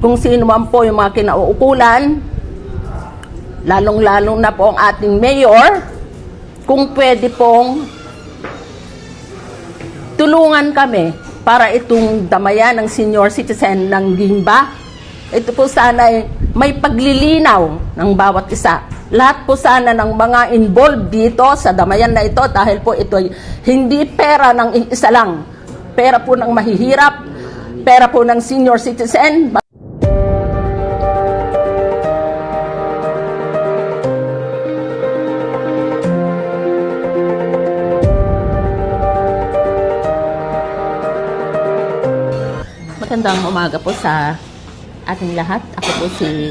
kung sino man po yung mga kinauukulan, lalong-lalong na po ang ating mayor, kung pwede pong tulungan kami para itong damayan ng senior citizen ng Guimba. Ito po sana ay may paglilinaw ng bawat isa. Lahat po sana ng mga involved dito sa damayan na ito, dahil po ito ay hindi pera ng isa lang. Pera po ng mahihirap, pera po ng senior citizen. Magandang umaga po sa ating lahat. Ako po si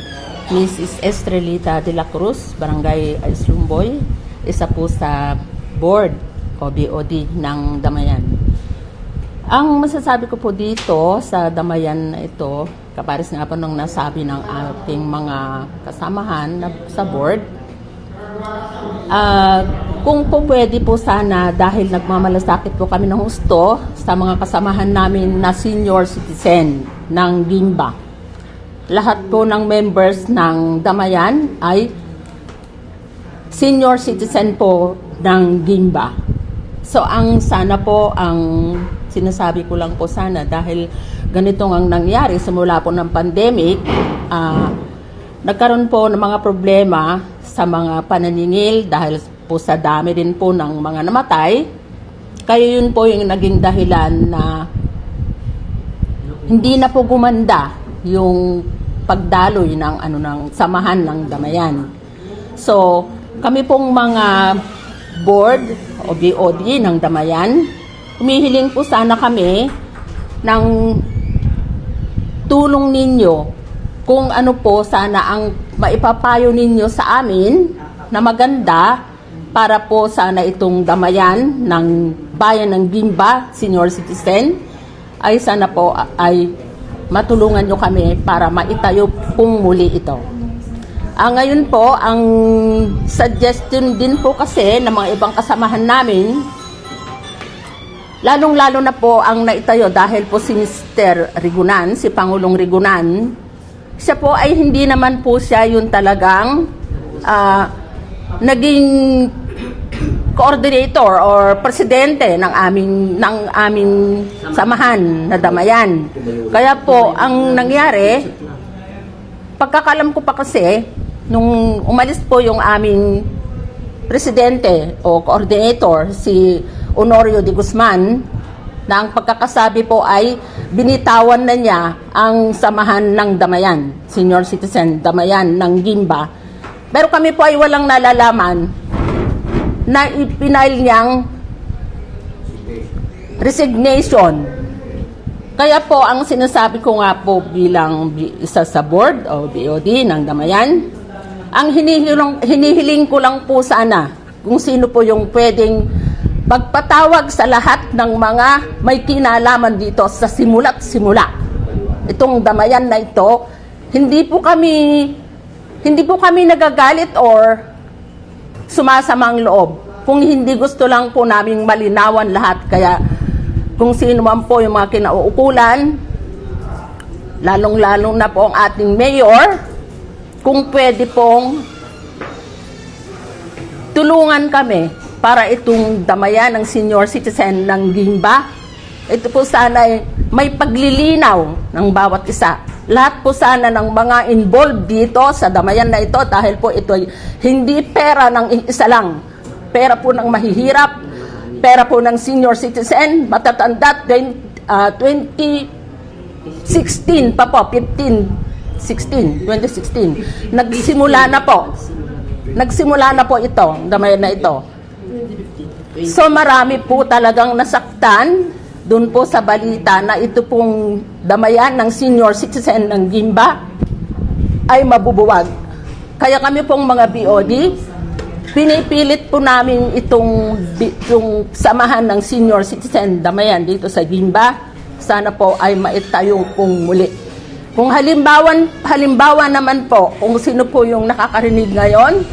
Mrs. Estrelita de la Cruz, Barangay Islumboy, isa po sa board o BOD ng Damayan. Ang masasabi ko po dito sa Damayan na ito, kapares nga po nung nasabi ng ating mga kasamahan sa board, kung po pwede po sana, dahil nagmamalasakit po kami ng husto sa mga kasamahan namin na senior citizen ng Guimba. Lahat po ng members ng Damayan ay senior citizen po ng Guimba. So ang sana po, ang sinasabi ko lang po sana, dahil ganito ang nangyari simula po ng pandemic, nagkaroon po ng mga problema sa mga pananingil dahil po sa dami din po ng mga namatay. Kaya yun po yung naging dahilan na hindi na po gumanda yung pagdaloy ng ng samahan ng Damayan. So, kami pong mga board o BOD ng Damayan, humihiling po sana kami ng tulong ninyo kung ano po sana ang maipapayo ninyo sa amin na maganda para po sana itong Damayan ng bayan ng Guimba, senior citizen, ay sana po ay matulungan nyo kami para maitayo pong muli ito. Ngayon po, ang suggestion din po kasi ng mga ibang kasamahan namin, lalong-lalo na po ang naitayo dahil po si Mr. Rigunan, si Pangulong Rigunan, siya po ay hindi naman po siya yung talagang naging coordinator or presidente ng aming samahan na Damayan. Kaya po ang nangyari, pagkakalam ko pa kasi nung umalis po yung aming presidente o coordinator, si Honorio de Guzman, na ang pagkakasabi po ay binitawan na niya ang samahan ng Damayan, senior citizen Damayan ng Guimba. Pero kami po ay walang nalalaman na ipinail niyang resignation. Kaya po ang sinasabi ko nga po bilang isa sa board o BOD ng Damayan, ang hinihiling ko lang po sana kung sino po yung pwedeng magpatawag sa lahat ng mga may kinalaman dito sa simula't simula. Itong Damayan na ito, hindi po kami nagagalit or sumasamang loob. Kung hindi gusto lang po naming malinawan lahat, kaya kung sino man po yung mga kinauukulan, lalong-lalong na po ang ating mayor, kung pwede pong tulungan kami para itong Damayan ng senior citizen ng Guimba. Ito po sana ay may paglilinaw ng bawat isa. Lahat po sana ng mga involved dito sa Damayan na ito, dahil po ito ay hindi pera ng isa lang. Pera po ng mahihirap, pera po ng senior citizen, matatanda, 2016 pa po, 2016. Nagsimula na po ito, Damayan na ito. So marami po talagang nasaktan doon po sa balita na ito pong Damayan ng senior citizen ng Guimba ay mabubuwag. Kaya kami pong mga BOD, pinipilit po namin itong samahan ng senior citizen Damayan dito sa Guimba, sana po ay maitayo pong muli. Kung halimbawa naman po, kung sino po yung nakakarinig ngayon,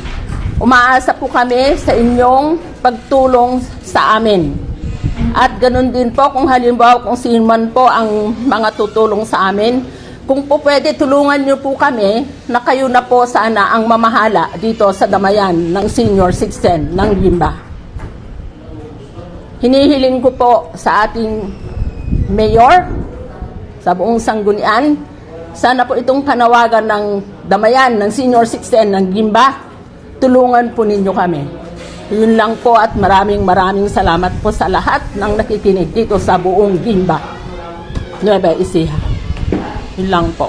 umaasa po kami sa inyong pagtulong sa amin. At ganun din po kung halimbawa kung sino man po ang mga tutulong sa amin, kung po pwede, tulungan niyo po kami na kayo na po sana ang mamahala dito sa damayan ng senior citizen ng Gimba. Hinihiling ko po sa ating mayor, sa buong sanggunian, sana po itong panawagan ng damayan ng senior citizen ng Gimba, tulungan po ninyo kami. Yun lang po at maraming salamat po sa lahat ng nakikinig dito sa buong Gimba, Nueva Ecija. Yun lang po.